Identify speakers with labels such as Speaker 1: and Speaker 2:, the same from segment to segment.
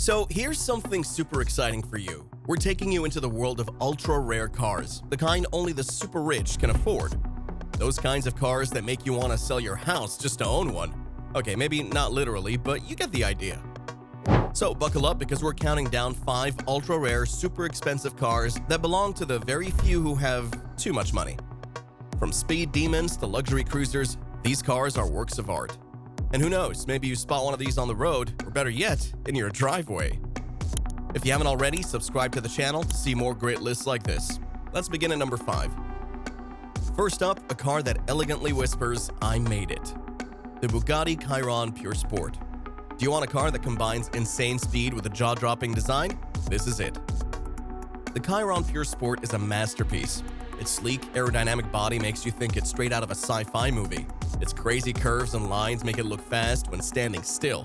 Speaker 1: So here's something super exciting for you. We're taking you into the world of ultra-rare cars, the kind only the super rich can afford. Those kinds of cars that make you want to sell your house just to own one. Okay, maybe not literally, but you get the idea. So buckle up because we're counting down 5 ultra-rare, super expensive cars that belong to the very few who have too much money. From speed demons to luxury cruisers, these cars are works of art. And who knows, maybe you spot one of these on the road, or better yet, in your driveway. If you haven't already, subscribe to the channel to see more great lists like this. Let's begin at number 5. First up, a car that elegantly whispers, "I made it." The Bugatti Chiron Pur Sport. Do you want a car that combines insane speed with a jaw-dropping design? This is it. The Chiron Pur Sport is a masterpiece. Its sleek, aerodynamic body makes you think it's straight out of a sci-fi movie. Its crazy curves and lines make it look fast when standing still.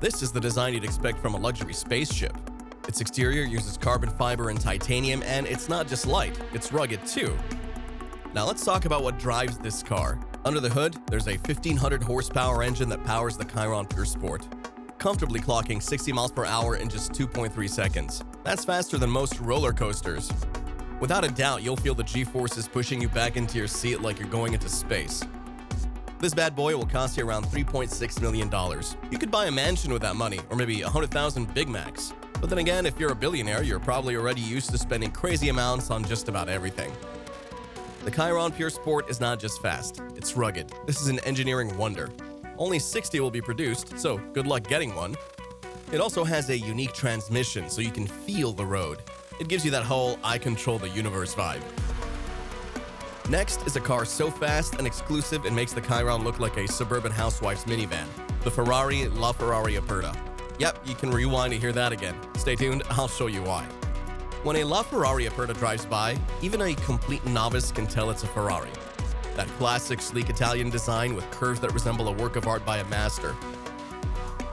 Speaker 1: This is the design you'd expect from a luxury spaceship. Its exterior uses carbon fiber and titanium, and it's not just light, it's rugged too. Now let's talk about what drives this car. Under the hood, there's a 1500 horsepower engine that powers the Chiron Pur Sport, comfortably clocking 60 miles per hour in just 2.3 seconds. That's faster than most roller coasters. Without a doubt, you'll feel the G-forces pushing you back into your seat like you're going into space. This bad boy will cost you around $3.6 million. You could buy a mansion with that money, or maybe 100,000 Big Macs. But then again, if you're a billionaire, you're probably already used to spending crazy amounts on just about everything. The Chiron Pur Sport is not just fast, it's rugged. This is an engineering wonder. Only 60 will be produced, so good luck getting one. It also has a unique transmission, so you can feel the road. It gives you that whole "I control the universe" vibe. Next is a car so fast and exclusive it makes the Chiron look like a suburban housewife's minivan. The Ferrari LaFerrari Aperta. Yep, you can rewind to hear that again. Stay tuned, I'll show you why. When a LaFerrari Aperta drives by, even a complete novice can tell it's a Ferrari. That classic sleek Italian design with curves that resemble a work of art by a master.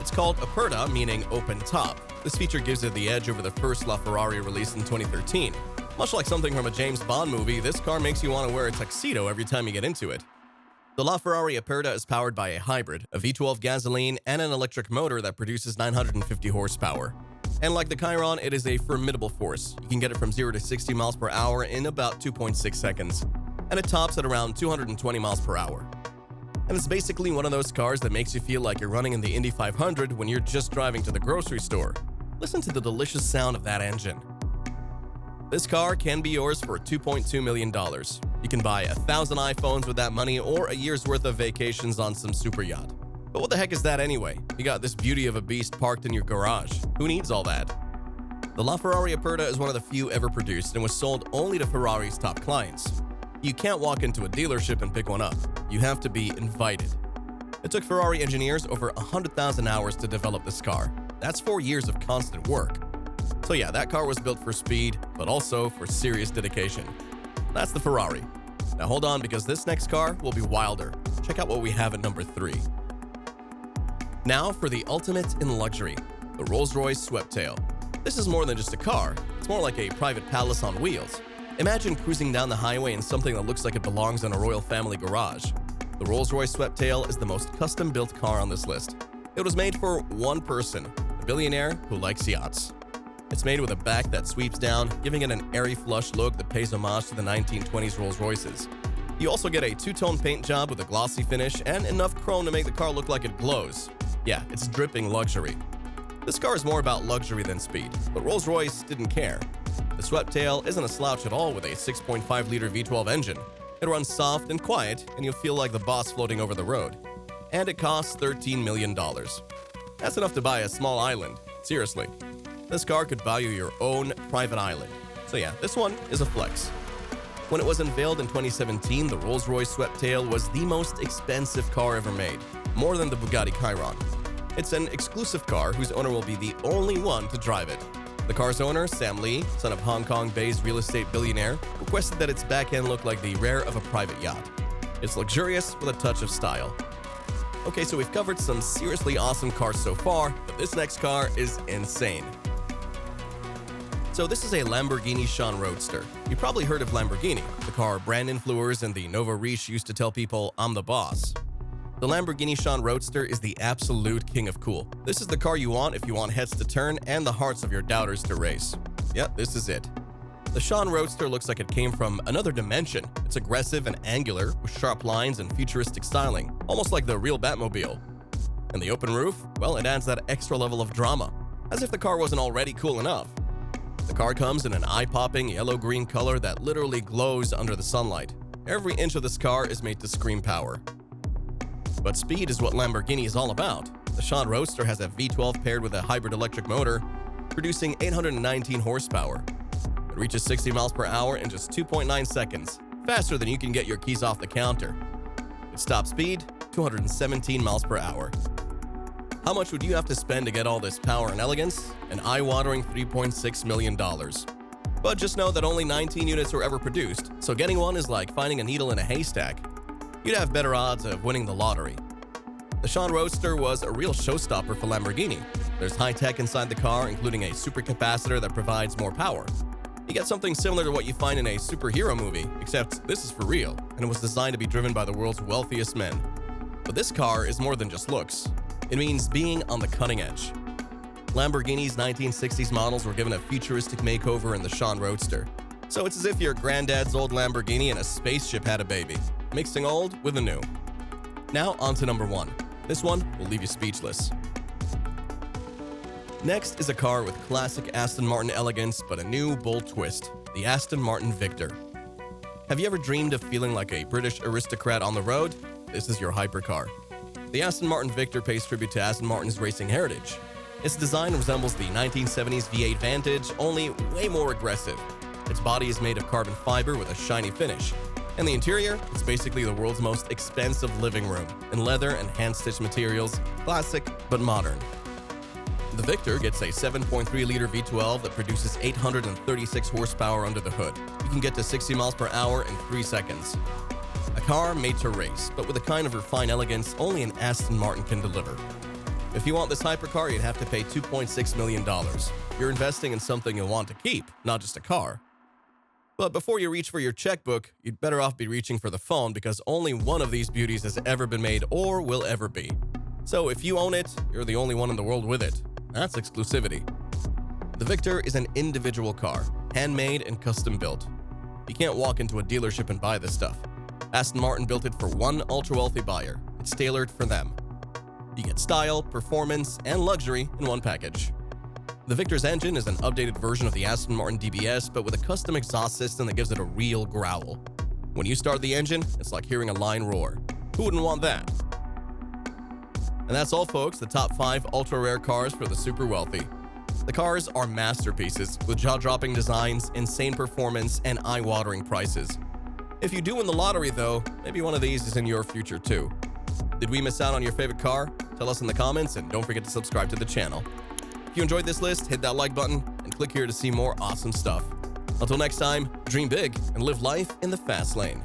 Speaker 1: It's called Aperta, meaning open top. This feature gives it the edge over the first LaFerrari released in 2013. Much like something from a James Bond movie, this car makes you want to wear a tuxedo every time you get into it. The LaFerrari Aperta is powered by a hybrid, a V12 gasoline, and an electric motor that produces 950 horsepower. And like the Chiron, it is a formidable force. You can get it from 0 to 60 miles per hour in about 2.6 seconds. And it tops at around 220 miles per hour. And it's basically one of those cars that makes you feel like you're running in the Indy 500 when you're just driving to the grocery store. Listen to the delicious sound of that engine. This car can be yours for $2.2 million. You can buy 1,000 iPhones with that money or a year's worth of vacations on some super yacht. But what the heck is that anyway? You got this beauty of a beast parked in your garage. Who needs all that? The LaFerrari Aperta is one of the few ever produced and was sold only to Ferrari's top clients. You can't walk into a dealership and pick one up. You have to be invited. It took Ferrari engineers over 100,000 hours to develop this car. That's 4 years of constant work. So yeah, that car was built for speed, but also for serious dedication. That's the Ferrari. Now hold on because this next car will be wilder. Check out what we have at number 3. Now for the ultimate in luxury, the Rolls-Royce Sweptail. This is more than just a car, it's more like a private palace on wheels. Imagine cruising down the highway in something that looks like it belongs in a royal family garage. The Rolls-Royce Sweptail is the most custom-built car on this list. It was made for one person, a billionaire who likes yachts. It's made with a back that sweeps down, giving it an airy flush look that pays homage to the 1920s Rolls-Royces. You also get a two-tone paint job with a glossy finish and enough chrome to make the car look like it glows. Yeah, it's dripping luxury. This car is more about luxury than speed, but Rolls-Royce didn't care. The Sweptail isn't a slouch at all with a 6.5-liter V12 engine. It runs soft and quiet, and you'll feel like the boss floating over the road. And it costs $13 million. That's enough to buy a small island. Seriously. This car could buy you your own private island. So yeah, this one is a flex. When it was unveiled in 2017, the Rolls-Royce Sweptail was the most expensive car ever made, more than the Bugatti Chiron. It's an exclusive car whose owner will be the only one to drive it. The car's owner, Sam Lee, son of Hong Kong-based real estate billionaire, requested that its back end look like the rear of a private yacht. It's luxurious with a touch of style. Okay, so we've covered some seriously awesome cars so far, but this next car is insane. So this is a Lamborghini Sian Roadster. You probably heard of Lamborghini, the car brand influencers and the Nova Reach used to tell people, "I'm the boss." The Lamborghini Chiron Roadster is the absolute king of cool. This is the car you want if you want heads to turn and the hearts of your doubters to race. Yep, this is it. The Chiron Roadster looks like it came from another dimension. It's aggressive and angular, with sharp lines and futuristic styling, almost like the real Batmobile. And the open roof? Well, it adds that extra level of drama, as if the car wasn't already cool enough. The car comes in an eye-popping yellow-green color that literally glows under the sunlight. Every inch of this car is made to scream power. But speed is what Lamborghini is all about. The Chiron Roadster has a V12 paired with a hybrid electric motor, producing 819 horsepower. It reaches 60 miles per hour in just 2.9 seconds, faster than you can get your keys off the counter. Its top speed, 217 miles per hour. How much would you have to spend to get all this power and elegance? An eye-watering $3.6 million. But just know that only 19 units were ever produced, so getting one is like finding a needle in a haystack. You'd have better odds of winning the lottery. The Chiron Roadster was a real showstopper for Lamborghini. There's high tech inside the car, including a supercapacitor that provides more power. You get something similar to what you find in a superhero movie, except this is for real, and it was designed to be driven by the world's wealthiest men. But this car is more than just looks. It means being on the cutting edge. Lamborghini's 1960s models were given a futuristic makeover in the Chiron Roadster. So it's as if your granddad's old Lamborghini and a spaceship had a baby, mixing old with the new. Now on to number 1. This one will leave you speechless. Next is a car with classic Aston Martin elegance but a new, bold twist, the Aston Martin Victor. Have you ever dreamed of feeling like a British aristocrat on the road? This is your hypercar. The Aston Martin Victor pays tribute to Aston Martin's racing heritage. Its design resembles the 1970s V8 Vantage, only way more aggressive. Its body is made of carbon fiber with a shiny finish. And the interior? It's basically the world's most expensive living room, in leather and hand-stitched materials, classic but modern. The Victor gets a 7.3-liter V12 that produces 836 horsepower under the hood. You can get to 60 miles per hour in 3 seconds. A car made to race, but with a kind of refined elegance only an Aston Martin can deliver. If you want this hypercar, you'd have to pay $2.6 million. You're investing in something you'll want to keep, not just a car. But before you reach for your checkbook, you'd better off be reaching for the phone because only one of these beauties has ever been made or will ever be. So if you own it, you're the only one in the world with it. That's exclusivity. The Victor is an individual car, handmade and custom built. You can't walk into a dealership and buy this stuff. Aston Martin built it for one ultra-wealthy buyer. It's tailored for them. You get style, performance, and luxury in one package. The Victor's engine is an updated version of the Aston Martin DBS, but with a custom exhaust system that gives it a real growl. When you start the engine, it's like hearing a lion roar. Who wouldn't want that? And that's all, folks, the top 5 ultra-rare cars for the super wealthy. The cars are masterpieces with jaw-dropping designs, insane performance, and eye-watering prices. If you do win the lottery, though, maybe one of these is in your future too. Did we miss out on your favorite car? Tell us in the comments, and don't forget to subscribe to the channel. If you enjoyed this list, hit that like button and click here to see more awesome stuff. Until next time, dream big and live life in the fast lane.